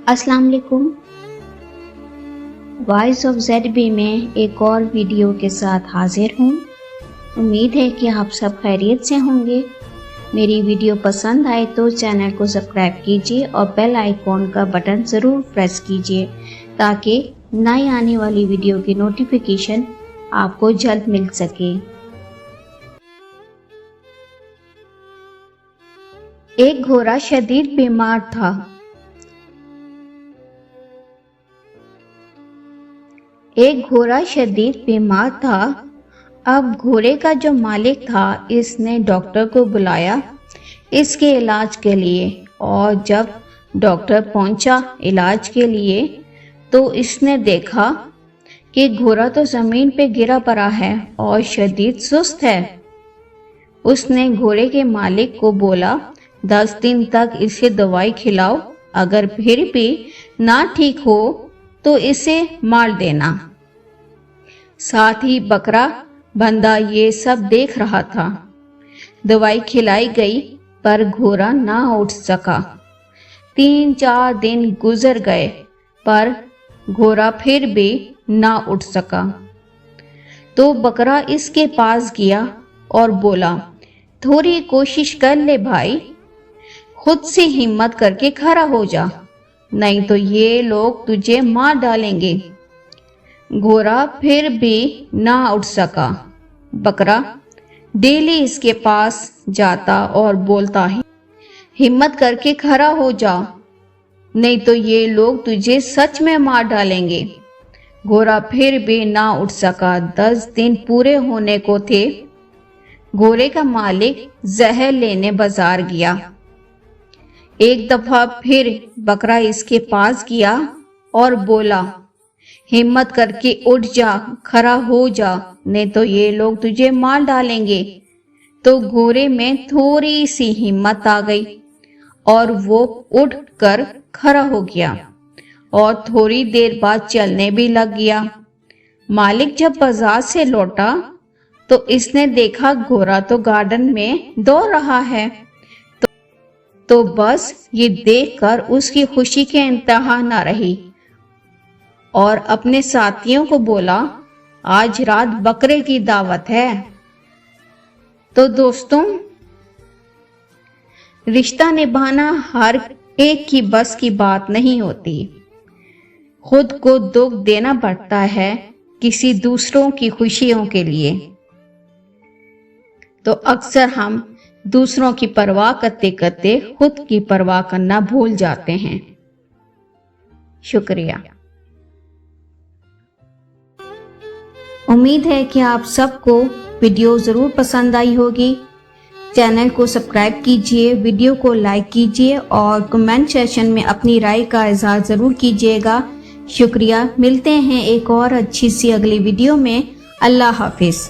السلام علیکم، voice of Z B میں ایک اور ویڈیو کے ساتھ حاضر ہوں۔ امید ہے کہ آپ سب خیریت سے ہوں گے۔ میری ویڈیو پسند آئے تو چینل کو سبسکرائب کیجیے اور بیل آئیکن کا بٹن ضرور پریس کیجیے تاکہ نئی آنے والی ویڈیو کی نوٹیفیکیشن آپ کو جلد مل سکے۔ ایک گھوڑا شدید بیمار تھا۔ ایک گھوڑا شدید بیمار تھا۔ اب گھوڑے کا جو مالک تھا اس نے ڈاکٹر کو بلایا اس کے علاج کے لیے، اور جب ڈاکٹر پہنچا علاج کے لیے تو اس نے دیکھا کہ گھوڑا تو زمین پہ گرا پڑا ہے اور شدید سست ہے۔ اس نے گھوڑے کے مالک کو بولا 10 دن تک اسے دوائی کھلاؤ، اگر پھر بھی نہ ٹھیک ہو تو اسے مار دینا۔ ساتھ ہی بکرا بندہ یہ سب دیکھ رہا تھا۔ دوائی کھلائی گئی پر گھوڑا نہ اٹھ سکا۔ 3-4 دن گزر گئے پر گھوڑا پھر بھی نہ اٹھ سکا۔ تو بکرا اس کے پاس گیا اور بولا تھوڑی کوشش کر لے بھائی، خود سے ہمت کر کے کھڑا ہو جا، نہیں تو یہ لوگ تجھے مار ڈالیں گے۔ گھوڑا پھر بھی نہ اٹھ سکا۔ بکرا ڈیلی اس کے پاس جاتا اور بولتا ہمت کر کے کھڑا ہو جا، نہیں تو یہ لوگ تجھے سچ میں مار ڈالیں گے۔ گھوڑا پھر بھی نہ اٹھ سکا۔ 10 دن پورے ہونے کو تھے۔ گھوڑے کا مالک زہر لینے بازار گیا۔ ایک دفعہ پھر بکرا اس کے پاس گیا اور بولا ہمت کر کے اٹھ جا، کھڑا ہو جا، نہیں تو یہ لوگ تجھے مار ڈالیں گے۔ تو گھوڑے میں تھوڑی سی ہمت آ گئی اور وہ اٹھ کر کھڑا ہو گیا اور تھوڑی دیر بعد چلنے بھی لگ گیا۔ مالک جب بازار سے لوٹا تو اس نے دیکھا گھوڑا تو گارڈن میں دوڑ رہا ہے۔ تو بس یہ دیکھ کر اس کی خوشی کے انتہا نہ رہی اور اپنے ساتھیوں کو بولا آج رات بکرے کی دعوت ہے۔ تو دوستوں، رشتہ نبھانا ہر ایک کی بس کی بات نہیں ہوتی۔ خود کو دکھ دینا پڑتا ہے کسی دوسروں کی خوشیوں کے لیے۔ تو اکثر ہم دوسروں کی پرواہ کرتے کرتے خود کی پرواہ کرنا بھول جاتے ہیں۔ شکریہ۔ امید ہے کہ آپ سب کو ویڈیو ضرور پسند آئی ہوگی۔ چینل کو سبسکرائب کیجیے، ویڈیو کو لائک کیجیے اور کمنٹ سیکشن میں اپنی رائے کا اظہار ضرور کیجیے گا۔ شکریہ۔ ملتے ہیں ایک اور اچھی سی اگلی ویڈیو میں۔ اللہ حافظ۔